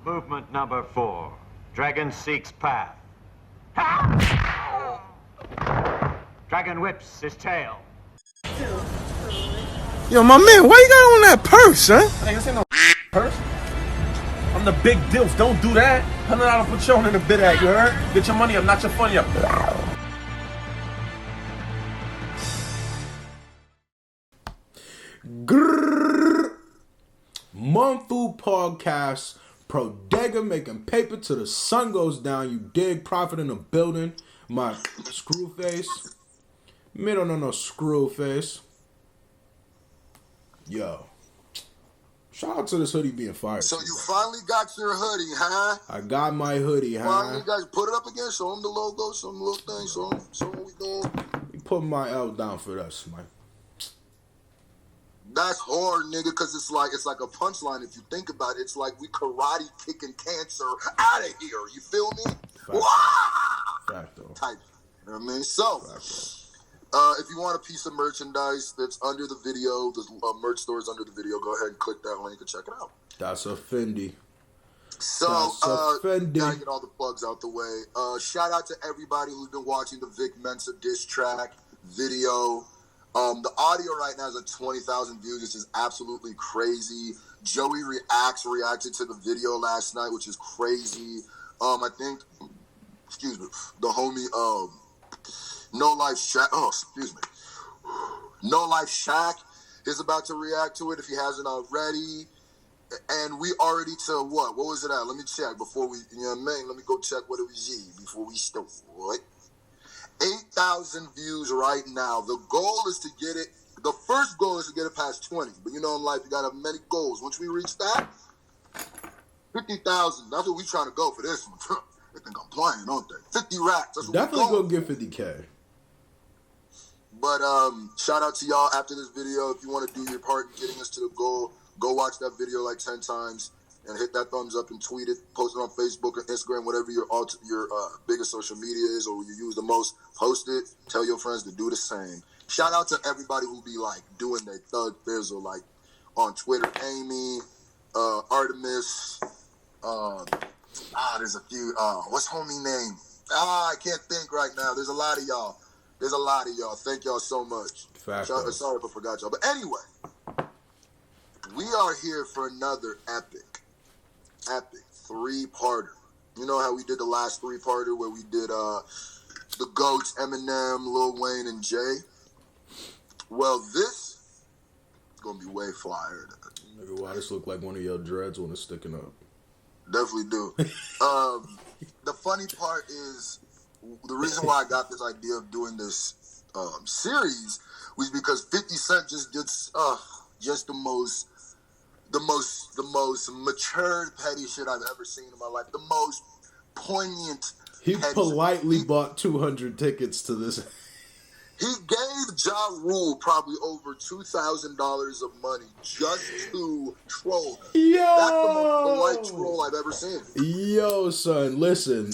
Movement number 4. Dragon seeks path. Dragon whips his tail. Yo, my man, why you got on that purse, huh? Hey, this ain't no purse. I'm the big deals. Don't do that. $100 Patron in the bid at, you heard? Get your money up, not your funny up. Grrr. MUNFU podcast. Prodega making paper till the sun goes down. You dig? Profit in the building. My screw face. Me don't know no screw face. Yo. Shout out to this hoodie being fired. So you finally got your hoodie, huh? I got my hoodie, huh? Finally, guys, put it up again. Show them the logo. Show them the little thing. Show them what we doing. You put my L down for this, man. That's hard, nigga, because it's like a punchline. If you think about it, it's like we karate kicking cancer out of here. You feel me? Facto. Type. You know what I mean? So, if you want a piece of merchandise that's under the video, the merch store is under the video. Go ahead and click that link and check it out. That's a Fendi. So, gotta get all the plugs out the way. Shout out to everybody who's been watching the Vic Mensa diss track video. The audio right now is at 20,000 views. This is absolutely crazy. Joey reacted to the video last night, which is crazy. I think, the homie, No Life Shaq is about to react to it if he hasn't already. And we already to what? What was it at? Let me check before we, you know what I mean? Let me go check what it was before we start. 8,000 views right now. The goal is to get it. The first goal is to get it past 20. But you know, in life, you got to have many goals. Once we reach that, 50,000. That's what we trying to go for this one. They think I'm playing, don't they? 50 racks. That's what definitely gonna get 50K. But shout out to y'all after this video. If you want to do your part in getting us to the goal, go watch that video like 10 times and hit that thumbs up and tweet it, post it on Facebook or Instagram, whatever your biggest social media is or you use the most. Post it. Tell your friends to do the same. Shout out to everybody who be like doing their thug fizzle, like on Twitter, Amy, Artemis. There's a few. What's homie name? I can't think right now. There's a lot of y'all. Thank y'all so much. Sorry if I forgot y'all. But anyway, we are here for another epic 3-parter. You know how we did the last 3-parter where we did the GOATs, Eminem, Lil Wayne, and Jay? Well, this is going to be way flyer. Nigga, why this look like one of your dreads when it's sticking up? Definitely do. The funny part is, the reason why I got this idea of doing this series was because 50 Cent just did just the most matured petty shit I've ever seen in my life. The most poignant. He politely bought 200 tickets to this. He gave Ja Rule probably over $2,000 of money just to troll him. Yo! That's the most polite troll I've ever seen. Yo, son, listen.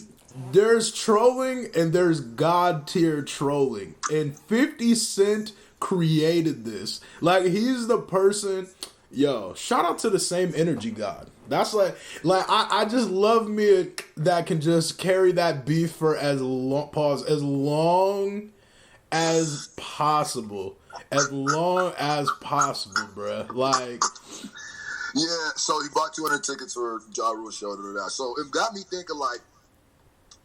There's trolling and there's God tier trolling. And 50 Cent created this. Like, he's the person. Yo, shout out to the same energy god. That's like I just love me that can just carry that beef for as long as possible. As long as possible, bruh. Like, yeah, so he bought 200 tickets for Ja Rule show to that. So it got me thinking, like,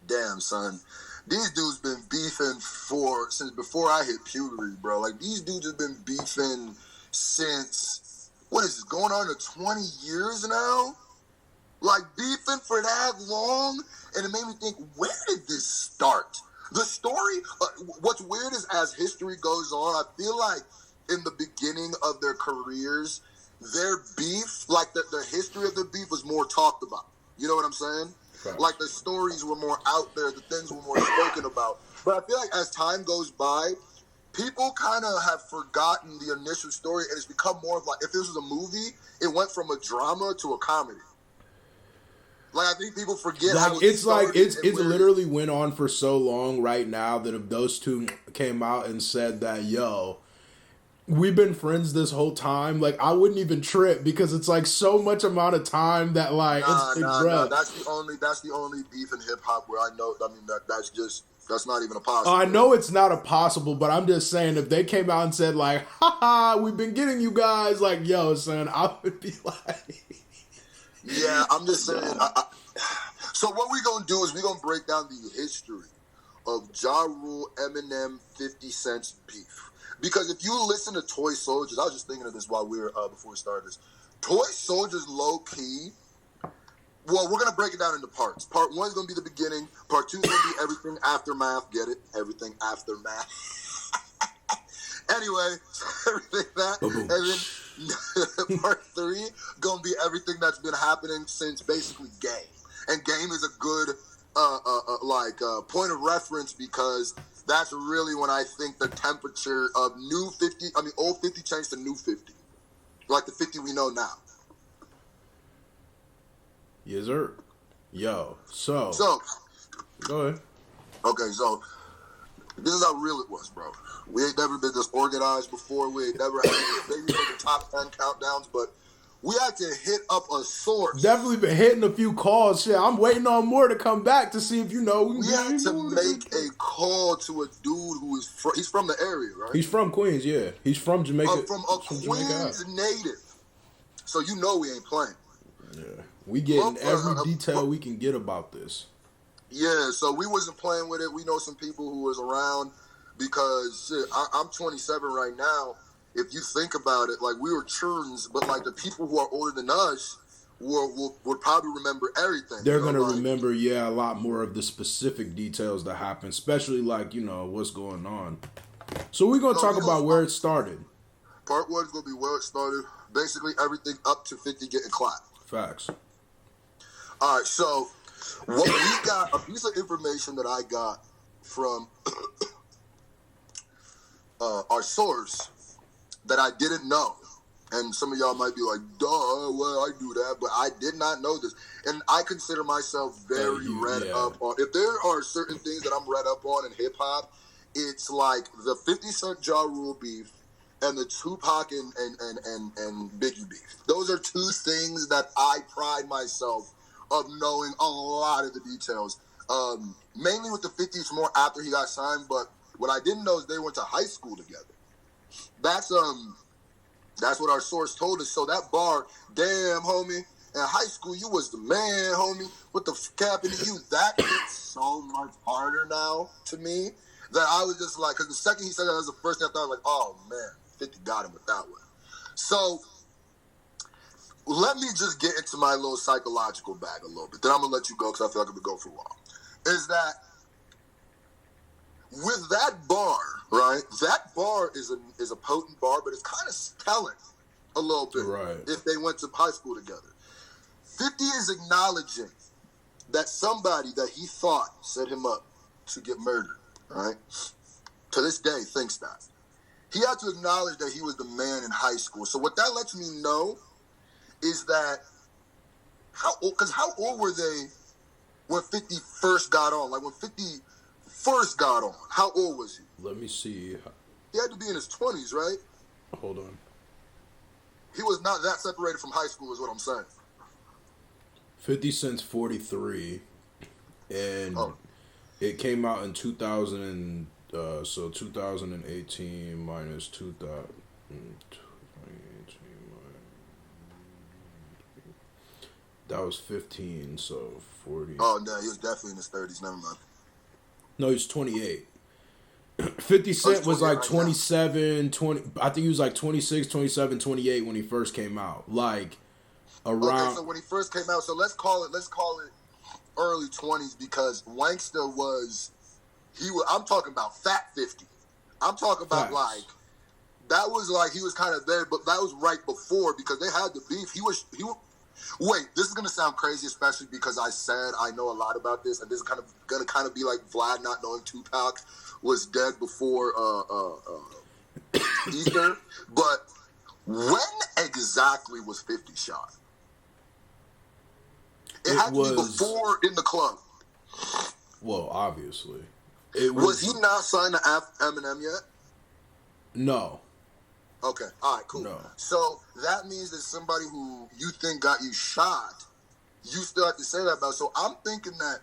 damn, son, these dudes been beefing since before I hit puberty, bro. Like, these dudes have been beefing since, what is this, going on to 20 years now? Like, beefing for that long? And it made me think, where did this start? The story, what's weird is as history goes on, I feel like in the beginning of their careers, their beef, like the history of the beef was more talked about. You know what I'm saying? Right. Like the stories were more out there, the things were more spoken about. But I feel like as time goes by, people kind of have forgotten the initial story, and it's become more of like, if this was a movie, it went from a drama to a comedy. Like, I think people forget how it's literally went on for so long right now that if those two came out and said that, yo, we've been friends this whole time. Like, I wouldn't even trip because it's like so much amount of time that like it's like, nah. That's the only beef in hip hop where I know. I mean, that's not even a possible. I know it's not a possible, but I'm just saying if they came out and said like, "Ha, we've been getting you guys," like, yo, son, I would be like, yeah, I'm just saying. So what we gonna do is we gonna break down the history of Ja Rule, Eminem, 50 Cent's beef. Because if you listen to Toy Soldiers, I was just thinking of this while we were before we started this. Toy Soldiers, low key. Well, we're gonna break it down into parts. Part 1 is gonna be the beginning. Part 2 is gonna be everything aftermath. Get it? Everything aftermath. Anyway, everything that, and then part 3 gonna be everything that's been happening since basically Game. And Game is a good point of reference because that's really when I think the temperature of old 50 changed to new 50. Like the 50 we know now. yes, sir. Yo, so go ahead. Okay, so this is how real it was, bro. We ain't never been this organized before. We ain't never had maybe the top 10 countdowns, but we had to hit up a source. Definitely been hitting a few calls. Shit, I'm waiting on more to come back to see if you know. We had to make a call to a dude who is he's from the area, right? He's from Queens, yeah. He's from Jamaica. From a Queens native. So you know we ain't playing. Yeah, we getting every detail we can get about this. Yeah, so we wasn't playing with it. We know some people who was around because shit, I'm 27 right now. If you think about it, like we were churns, but like the people who are older than us would probably remember everything. They're gonna remember, a lot more of the specific details that happen, especially like what's going on. So we're gonna talk about where it started. Part 1 is gonna be where it started. Basically, everything up to 50 getting clapped. Facts. All right, so what we got, a piece of information that I got from our source that I didn't know. And some of y'all might be like, duh, well, I do that. But I did not know this. And I consider myself very read up on. If there are certain things that I'm read up on in hip-hop, it's like the 50 Cent Ja Rule beef and the Tupac and Biggie beef. Those are two things that I pride myself of knowing a lot of the details. Mainly with the 50, it's more after he got signed. But what I didn't know is they went to high school together. That's what our source told us. So that bar, damn, homie, in high school, you was the man, homie. What the f happened to you? That hits so much harder now to me that I was just like, because the second he said that was the first thing I thought, like, oh, man, 50 got him with that one. So let me just get into my little psychological bag a little bit. Then I'm going to let you go because I feel like I've been going for a while. Is that with that bar, right? That bar is a potent bar, but it's kind of telling a little bit if they went to high school together. 50 is acknowledging that somebody that he thought set him up to get murdered, right? To this day, thinks that. He had to acknowledge that he was the man in high school. So what that lets me know is that how old were they when 50 first got on? Like when 50 first got on, how old was he? Let me see. He had to be in his 20s, right? Hold on. He was not that separated from high school is what I'm saying. 50 Cent's 43, and it came out in 2000, so 2018 minus 2000, that was 15, so 40. Oh, no, he was definitely in his 30s, never mind. No, he's 28. 50 Cent was like 27, 20, I think he was like 26, 27, 28 when he first came out. Like, around. Okay, so when he first came out, so let's call it early 20s because Wanksta was, I'm talking about fat 50. I'm talking about like, that was like, he was kind of there, but that was right before because they had the beef. Wait, this is going to sound crazy, especially because I said I know a lot about this, and this is going to be like Vlad not knowing Tupac was dead before Easter. But when exactly was 50 shot? It had to be before in the club. Well, obviously. Was he not signed to Eminem yet? No. Okay, all right, cool. No. So that means that somebody who you think got you shot, you still have to say that about. So I'm thinking that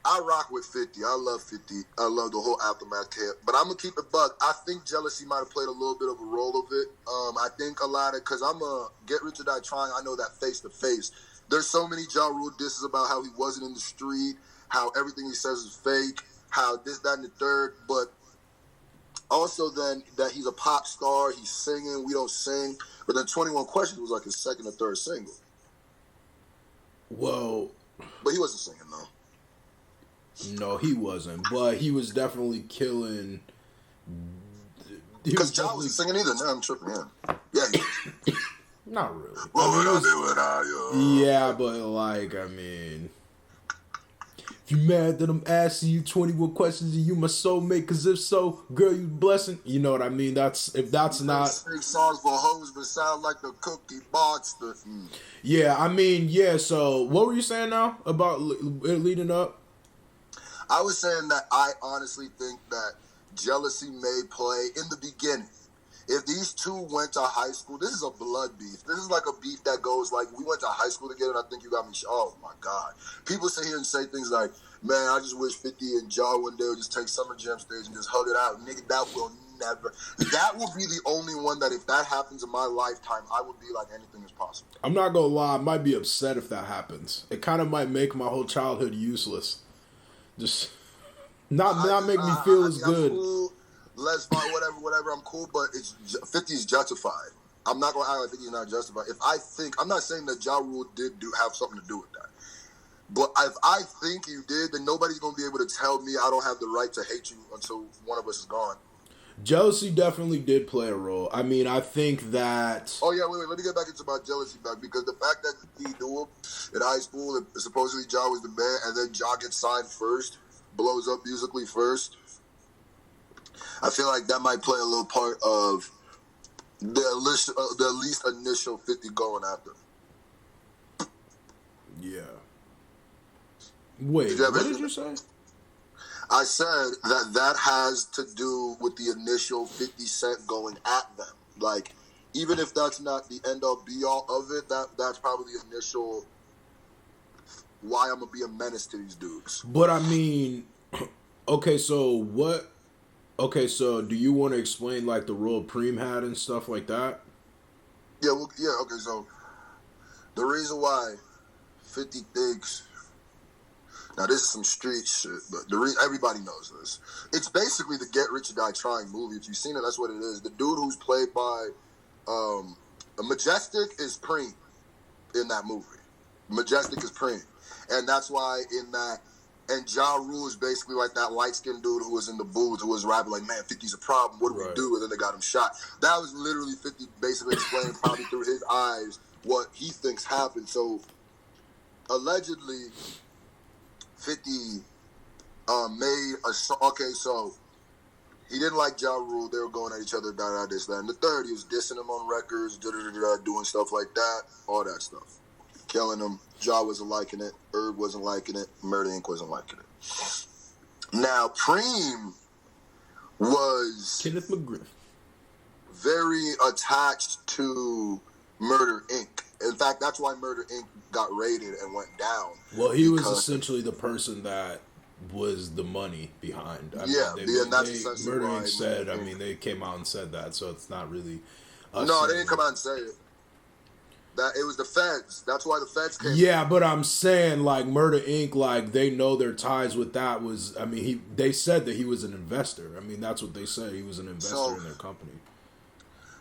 I rock with 50. I love 50. I love the whole Aftermath camp. But I'm going to keep it buck. I think jealousy might have played a little bit of a role of it. I think a lot of, because I'm a Get Rich or Die Trying, I know that face to face. There's so many Ja Rule disses about how he wasn't in the street, how everything he says is fake, how this, that, and the third. But also then that he's a pop star, he's singing, we don't sing. But then 21 Questions was like his second or third single. Well, but he wasn't singing though. No, he wasn't. But he was definitely killing. Because Ja wasn't singing either. Now I'm tripping in. Yeah. Not really. What would I do without you? Yeah, but like, I mean, if you mad that I'm asking you 21 questions and you my soulmate, because if so, girl, you blessing. You know what I mean? That's if that's not. Sing songs for hoes, but sound like the Cookie Monster. Yeah, I mean, yeah. So, what were you saying now about leading up? I was saying that I honestly think that jealousy may play in the beginning. If these two went to high school, this is a blood beef. This is like a beef that goes like, we went to high school together and I think you got me, oh my God. People sit here and say things like, man, I just wish 50 and Ja one day would just take Summer Jam stage and just hug it out. Nigga, that will never. That will be the only one that if that happens in my lifetime, I would be like, anything is possible. I'm not going to lie, I might be upset if that happens. It kind of might make my whole childhood useless. Just not make me feel as good. I'm cool. Let's fight, whatever. I'm cool, but 50 is justified. I'm not gonna act like 50 is not justified. If I think, I'm not saying that Ja Rule did have something to do with that, but if I think you did, then nobody's gonna be able to tell me I don't have the right to hate you until one of us is gone. Jealousy definitely did play a role. I mean, I think that. Oh yeah, wait. Let me get back into my jealousy back because the fact that he knew him in high school and supposedly Ja was the man, and then Ja gets signed first, blows up musically first. I feel like that might play a little part of the least initial 50 going after. Yeah. Wait, what did you say? I said that has to do with the initial 50 Cent going at them. Like, even if that's not the end-all be-all of it, that's probably the initial why I'm going to be a menace to these dudes. But, I mean, okay, so what... Okay, so do you want to explain, like, the role Preem had and stuff like that? Yeah, okay, so the reason why 50 thinks... Now, this is some street shit, but everybody knows this. It's basically the Get Rich or Die Trying movie. If you've seen it, that's what it is. The dude who's played by Majestic is Preem in that movie. Majestic is Preem. And that's why in that... And Ja Rule is basically like that light-skinned dude who was in the booth who was rapping like, man, 50's a problem. What do we do? And then they got him shot. That was literally 50 basically explaining probably through his eyes what he thinks happened. So, allegedly, 50 made a song. Okay, so he didn't like Ja Rule. They were going at each other, this, that. And the third, he was dissing him on records, doing stuff like that, all that stuff. Killing him. Ja wasn't liking it. Herb wasn't liking it. Murder Inc. wasn't liking it. Now, Preem was Kenneth McGriff very attached to Murder Inc. In fact, that's why Murder Inc. got raided and went down. Well, he was essentially the person that was the money behind. I mean, that's essentially Murder why Inc. said. I mean, they came out and said that, so it's not really. No, they didn't come out and say it. That it was the feds. That's why the feds came. Yeah, but I'm saying like Murder Inc. Like they know their ties with that was. I mean, they said that he was an investor. I mean, that's what they said. He was an investor in their company.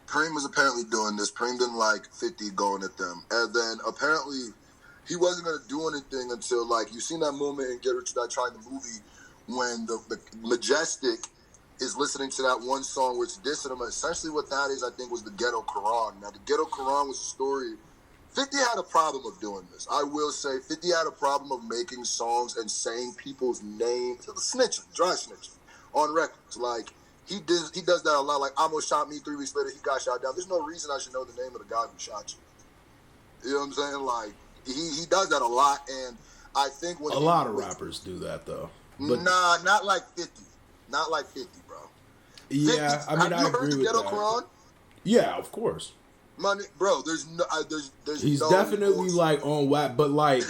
Preem was apparently doing this. Preem didn't like 50 going at them, and then apparently he wasn't going to do anything until like you seen that moment in Get Rich or Die Trying the movie when the Majestic is listening to that one song which dissing him. Essentially, what that is, I think, was the Ghetto Quran. Now, the Ghetto Quran was a story. 50 had a problem of doing this. I will say 50 had a problem of making songs and saying people's names, snitching, dry snitching, on records. Like, he does that a lot. Like, Amo shot me 3 weeks later, he got shot down. There's no reason I should know the name of the guy who shot you. You know what I'm saying? Like, he does that a lot, and I think... A lot of rappers do that, though. But nah, not like 50. Not like 50, bro. Yeah, 50, I mean, I agree with that. Have you heard the Ghetto Quran? Yeah, of course. Money, bro. There's no. There's. He's no definitely like on whack, but like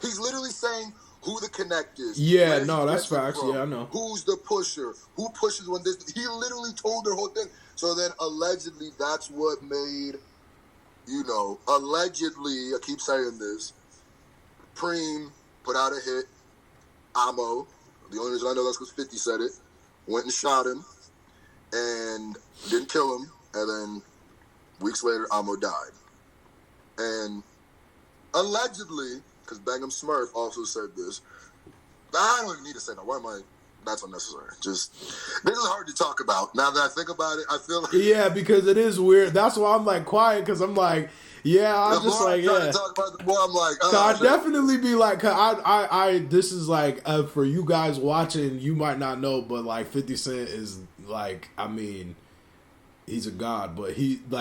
he's literally saying who the connect is. yeah, where he no, that's gets it facts. from, Yeah, I know. who's the pusher, who pushes when this. He literally told their whole thing. So then allegedly that's what made, allegedly, I keep saying this, Preem put out a hit, Amo. The only reason I know that's because 50 said it. Went and shot him and didn't kill him. And then weeks later, Amo died. And allegedly, because Bangam Smurf also said this, I don't even need to say that. Why am I? That's unnecessary. Just, this is hard to talk about. Now that I think about it, I feel like... Yeah, because it is weird. That's why I'm like quiet, because I'm like, yeah, I'm just like, yeah. To talk about it, the more I'm like, I'd definitely be like, this is like, for you guys watching, you might not know, but like 50 Cent is like, I mean, he's a god, but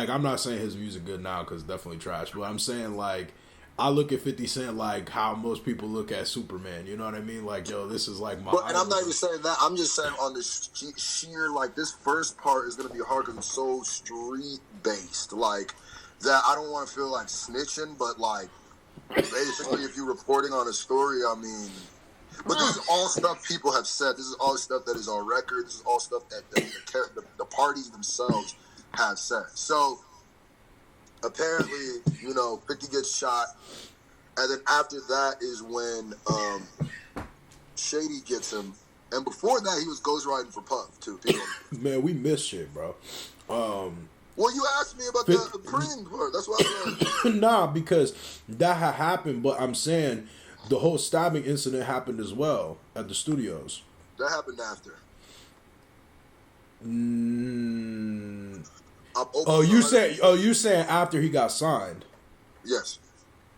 I'm not saying his music good now, because it's definitely trash, but I'm saying like, I look at 50 Cent like how most people look at Superman. You know what I mean? Like, yo, this is like my... And I'm not even saying that. I'm just saying on the sheer, like, this first part is going to be hard because it's so street-based. Like, that I don't want to feel like snitching, but, like, basically if you're reporting on a story, I mean... But this is all stuff people have said. This is all stuff that is on record. This is all stuff that the parties themselves have said. So... apparently, 50 gets shot, and then after that is when Shady gets him, and before that he was ghostwriting for Puff too. Man, we missed shit, bro. Well, you asked me about the Preem part. That's why I said. Nah, because that had happened, but I'm saying the whole stabbing incident happened as well at the studios. That happened after. You saying after he got signed? Yes.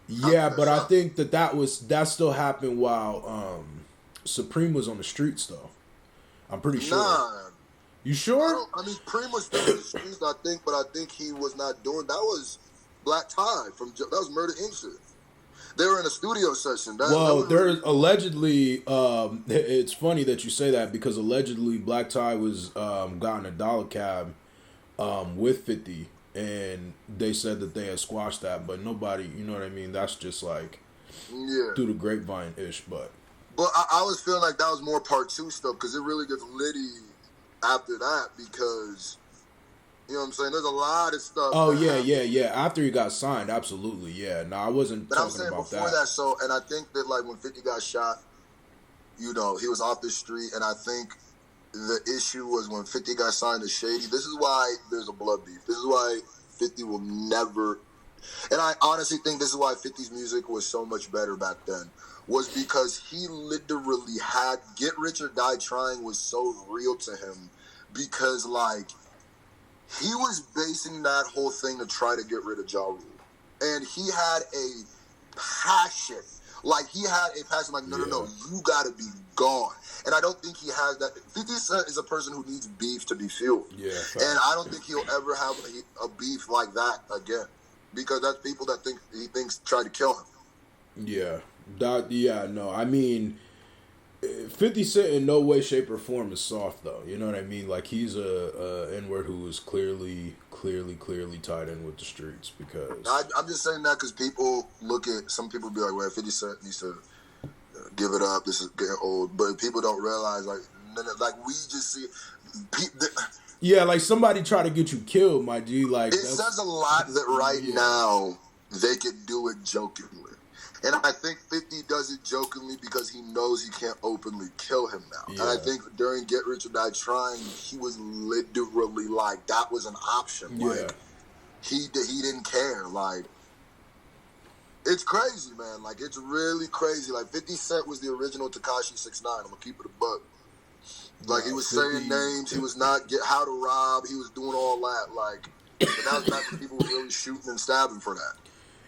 Yeah, but I think that still happened while Supreme was on the streets, though. I'm pretty sure. Nah. You sure? I mean, Preem was still in the streets, I think, but I think he was not doing that. Was Black Tie that was Murder Inc. shit. They were in a studio session. There's allegedly. It's funny that you say that because allegedly Black Tie was got in a dollar cab with 50, and they said that they had squashed that, but nobody, you know what I mean? That's just like through the grapevine-ish, but I was feeling like that was more part 2 stuff, because it really gets litty after that, because, you know what I'm saying, there's a lot of stuff. Oh, yeah, after he got signed, absolutely, yeah. No, I wasn't talking about that. But I'm saying before that, so, and I think that, like, when 50 got shot, he was off the street, and I think the issue was when 50 got signed to Shady. This is why there's a blood beef. This is why 50 will never... And I honestly think this is why 50's music was so much better back then. Was because he literally had... Get Rich or Die Trying was so real to him. Because, like, he was basing that whole thing to try to get rid of Ja Rule. And he had a passion. Like, he had a passion like, no, you gotta be gone. And I don't think he has that. 50 Cent is a person who needs beef to be fueled. Yeah. And I don't think he'll ever have a beef like that again. Because that's people that he thinks try to kill him. Yeah. No, I mean, 50 Cent in no way, shape, or form is soft, though. You know what I mean? Like, he's a N-word who is clearly tied in with the streets, because... I'm just saying that because people some people be like, well, 50 Cent needs to give it up, this is getting old, but people don't realize, like we just see... Yeah, like somebody try to get you killed, my G. Like, it says a lot that now they can do it jokingly. And I think 50 does it jokingly because he knows he can't openly kill him now. Yeah. And I think during Get Rich or Die Trying, he was literally like, that was an option. Yeah. Like, he didn't care. Like, it's crazy, man. Like, it's really crazy. Like, 50 Cent was the original Tekashi 6ix9ine. I'm going to keep it a buck. Like, he was saying names. He was not how to rob. He was doing all that. Like, and that was back when people were really shooting and stabbing for that.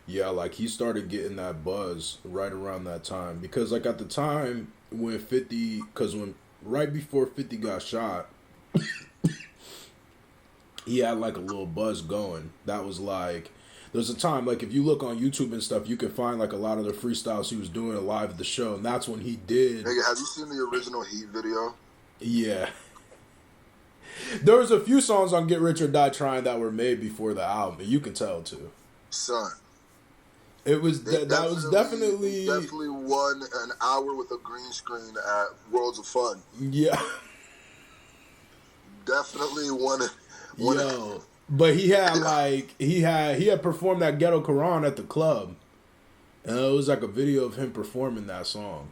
Yeah, like, he started getting that buzz right around that time. Because, like, at the time when 50... Because right before 50 got shot, he had, like, a little buzz going. That was, like... There's a time, like, if you look on YouTube and stuff, you can find, like, a lot of the freestyles he was doing live at the show. And that's when he did... Nigga, have you seen the original Heat video? Yeah. There was a few songs on Get Rich or Die Trying that were made before the album, and you can tell too. Son. It was that was definitely won an hour with a green screen at Worlds of Fun. Yeah. Definitely won it. Yo. But he had performed that Ghetto Quran at the club. And it was like a video of him performing that song.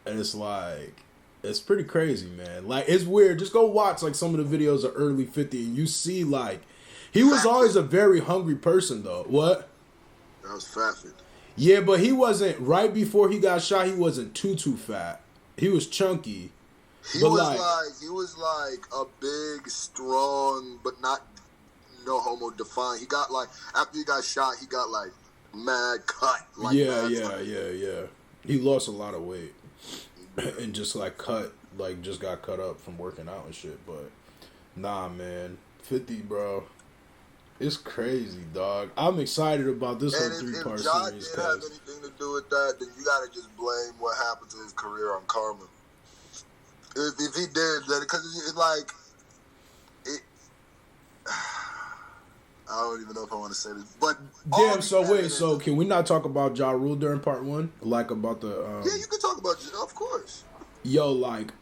And it's like, it's pretty crazy, man. Like, it's weird. Just go watch like some of the videos of early 50 and you see like, he was always a very hungry person though. What? That was fat fit. Yeah, but he wasn't, right before he got shot, he wasn't too fat. He was chunky. He was like a big, strong, but not no homo defined. He got like, after he got shot, he got like mad cut. Like yeah. He lost a lot of weight. And just like just got cut up from working out and shit. But nah, man, 50, bro. It's crazy, dog. I'm excited about this whole 3-part series. If Ja did have anything to do with that, then you gotta just blame what happened to his career on karma. If he did, then because it's like it. I don't even know if I want to say this, but damn. So wait, so can we not talk about Ja Rule during part 1? Like about the yeah, you can talk about it, of course. Yo, like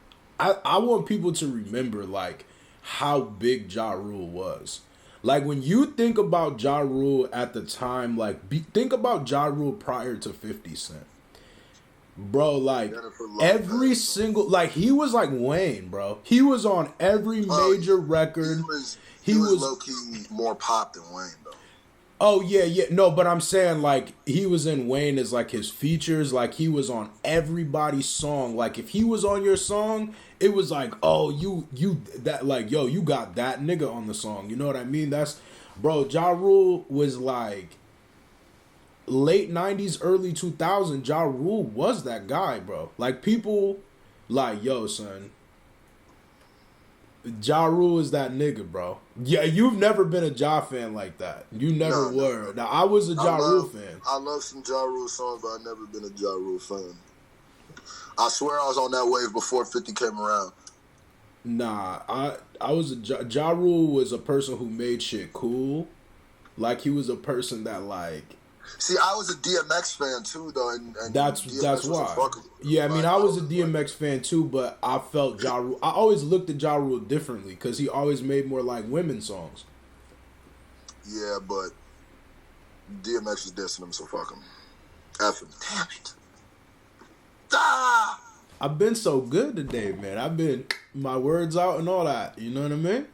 I want people to remember like how big Ja Rule was. Like, when you think about Ja Rule at the time, like, think about Ja Rule prior to 50 Cent. Bro, like, every single, like, he was like Wayne, bro. He was on every major record. He was low-key more pop than Wayne, though. Oh, yeah. No, but I'm saying, like, he was in Wayne as, like, his features. Like, he was on everybody's song. Like, if he was on your song, it was like, oh, you that, like, yo, you got that nigga on the song. You know what I mean? That's, bro, Ja Rule was, like, late 90s, early 2000s. Ja Rule was that guy, bro. Like, people, like, yo, son, Ja Rule is that nigga, bro. Yeah, you've never been a Ja fan like that. You never were. No. Now, I was a Ja Rule fan. I love some Ja Rule songs, but I've never been a Ja Rule fan. I swear I was on that wave before 50 came around. Nah, I was Ja Rule was a person who made shit cool. Like, he was a person that, like... See, I was a DMX fan too, though, and that's why. Yeah, I mean, I was a DMX fan too, but I felt Ja Rule. I always looked at Ja Rule differently because he always made more like women songs. Yeah, but DMX is dissing him, so fuck him. F him. Damn it. Ah! I've been so good today, man. I've been my words out and all that. You know what I mean?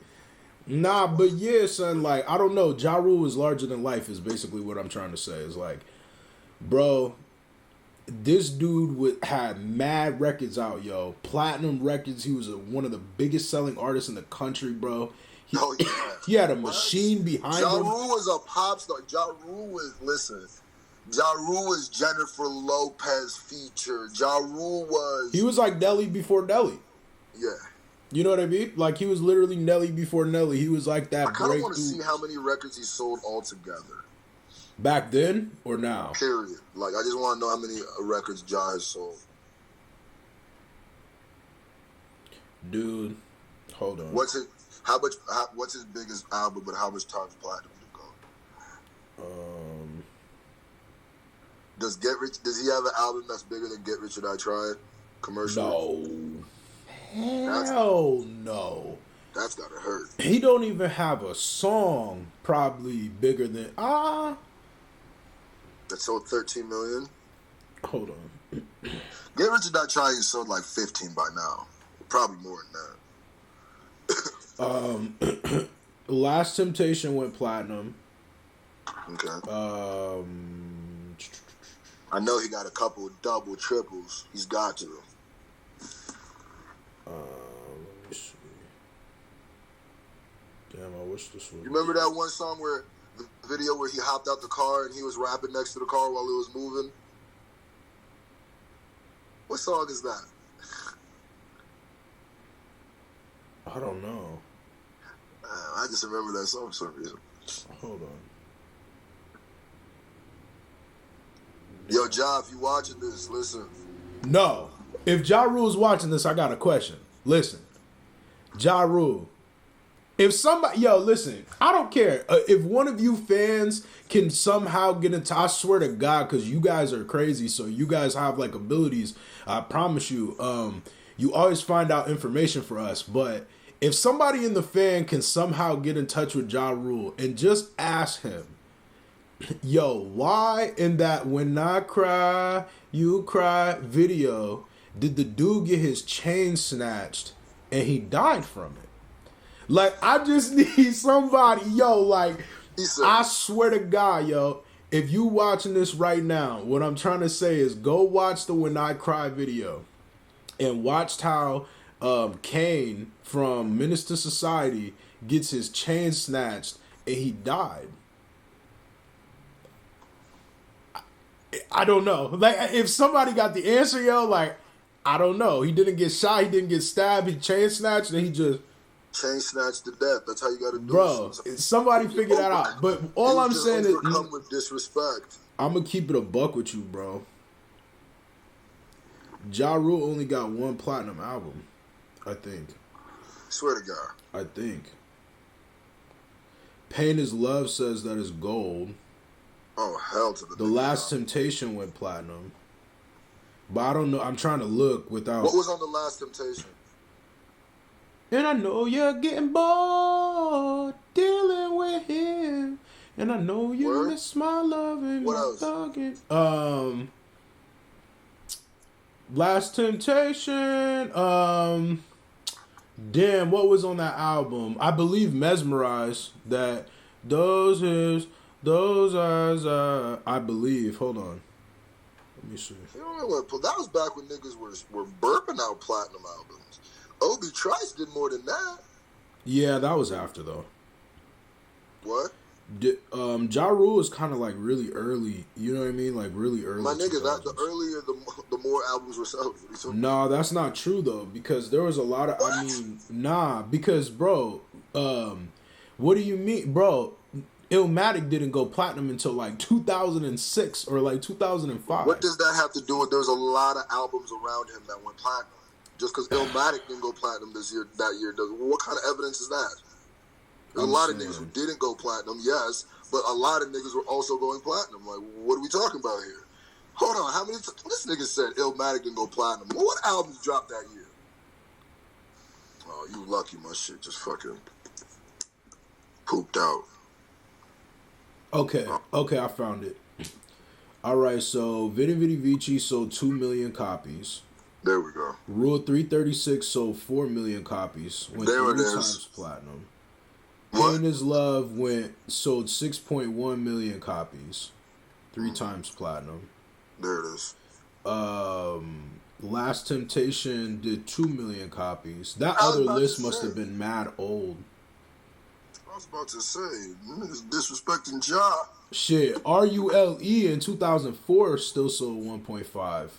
Nah, but yeah, son, like, I don't know. Ja Rule is larger than life is basically what I'm trying to say. It's like, bro, this dude had mad records out, yo. Platinum records. He was one of the biggest selling artists in the country, bro. He had a machine behind him. Ja Rule was a pop star. Ja Rule was Jennifer Lopez feature. Ja Rule was... He was like Nelly before Nelly. Yeah. You know what I mean? Like, he was literally Nelly before Nelly. He was like that breakthrough. I kind of want to see how many records he sold altogether. Back then or now? Period. Like, I just want to know how many records Ja has sold. Dude, hold on. What's his biggest album, but how much times platinum did it go? Does he have an album that's bigger than Get Rich or Die Trying? Commercial? No. Hell no. That's gotta hurt. He don't even have a song probably bigger than that sold 13 million. Hold on. Get Rich or Die Trying sold like 15 by now. Probably more than that. Last Temptation went platinum. Okay. I know he got a couple double triples. He's got to. Let me see. Damn, I wish this was... You remember that one song where the video where he hopped out the car and he was rapping next to the car while it was moving? What song is that? I don't know. I just remember that song for some reason. Hold on. Yo, Ja, if you watching this, listen. No. If Ja Rule's watching this, I got a question. Listen. Ja Rule, If somebody, yo, listen, I don't care. If one of you fans can somehow get into, I swear to God, because you guys are crazy, so you guys have like abilities. I promise you, you always find out information for us. But if somebody in the fan can somehow get in touch with Ja Rule and just ask him, yo, why in that When I Cry, You Cry video did the dude get his chain snatched and he died from it? Like, I just need somebody, yo, like, I swear to God, yo, if you watching this right now, what I'm trying to say is go watch the When I Cry video and watch how Kane from Menace to Society gets his chain snatched and he died. I don't know. Like, if somebody got the answer, yo, like, I don't know. He didn't get shot. He didn't get stabbed. He chain snatched and he just... chain snatched to death. That's how you got to do it. Bro, somebody figure that out. But all I'm saying is... come with disrespect. I'm going to keep it a buck with you, bro. Ja Rule only got one platinum album, I think. Swear to God. I think. Pain is Love says that it's gold. Oh, hell to The Last Temptation went platinum. But I don't know. I'm trying to look without... What was on The Last Temptation? And I know you're getting bored dealing with him. And I know you miss my loving. What else? Thugging. Last Temptation. Damn, what was on that album? I believe Mesmerize. That those eyes. I believe. Hold on. Let me see. You know what? That was back when niggas were burping out platinum albums. Obi Trice did more than that. Yeah, that was after though. What? Ja Rule is kind of like really early. You know what I mean? Like really early. My nigga, that the earlier the more albums were sold. No, that's not true though, because there was a lot of. What? I mean, because bro, what do you mean, bro? Illmatic didn't go platinum until like 2006 or like 2005. What does that have to do with? There's a lot of albums around him that went platinum. Just because Illmatic didn't go platinum that year does. What kind of evidence is that? There's a lot of niggas who didn't go platinum, yes, but a lot of niggas were also going platinum. Like, what are we talking about here? Hold on, how many? This nigga said Illmatic didn't go platinum. Well, what albums dropped that year? Oh, you lucky, my shit just fucking pooped out. Okay, I found it. All right, so Vidi Vidi Vici sold 2 million copies. There we go. Rule 336 sold 4 million copies. Went there 3 times platinum. Pain is Love sold 6.1 million copies. 3 times platinum. There it is. Last Temptation did 2 million copies. That other list must have been mad old. I was about to say, niggas disrespecting Ja. Shit, RULE in 2004 still sold 1.5.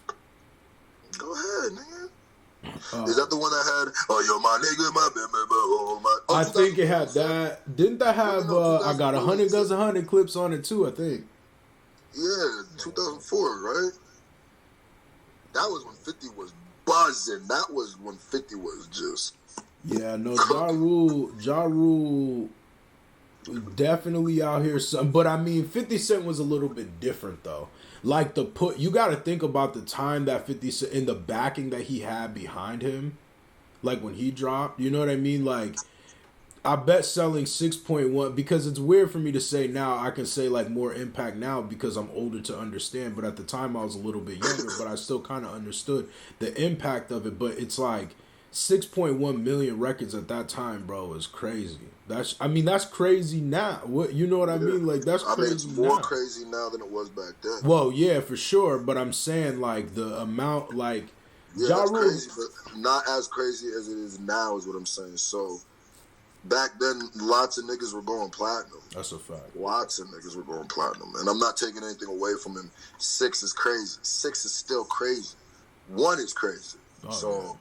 Go ahead, nigga. Is that the one that had, oh, yo, my nigga, my baby, oh, my... Oh, I think it had that. Didn't that have, I got 100 Guns 100 clips on it too, I think. Yeah, 2004, right? That was when 50 was buzzing. That was when 50 was just... Yeah, no, Ja Rule definitely out here. But I mean, 50 Cent was a little bit different though. Like you got to think about the time that 50 Cent and the backing that he had behind him. Like when he dropped, you know what I mean? Like I bet selling 6.1, because it's weird for me to say now. I can say like more impact now because I'm older to understand. But at the time I was a little bit younger, but I still kind of understood the impact of it. But it's like 6.1 million records at that time, bro, is crazy. That's crazy now. What, you know what I mean? Like that's crazy. I mean, it's more crazy now than it was back then. Well, yeah, for sure. But I'm saying like the amount, like that's crazy, but not as crazy as it is now, is what I'm saying. So back then, lots of niggas were going platinum. That's a fact. Lots of niggas were going platinum, and I'm not taking anything away from him. 6 is crazy. 6 is still crazy. 1 is crazy. Oh, so. Man.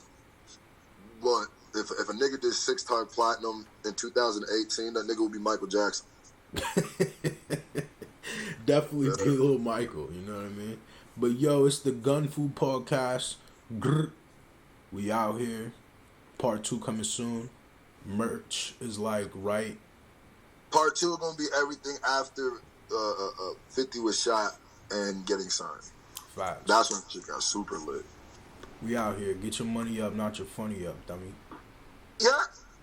But if a nigga did 6-time platinum in 2018, that nigga would be Michael Jackson. Definitely be little Michael, you know what I mean? But yo, it's the MUNFU podcast. Grr. We out here. Part 2 coming soon. merch is like right. Part 2 gonna be everything after 50 was shot and getting signed. Facts. That's when shit got super lit. We out here. Get your money up, not your funny up, dummy. Yeah,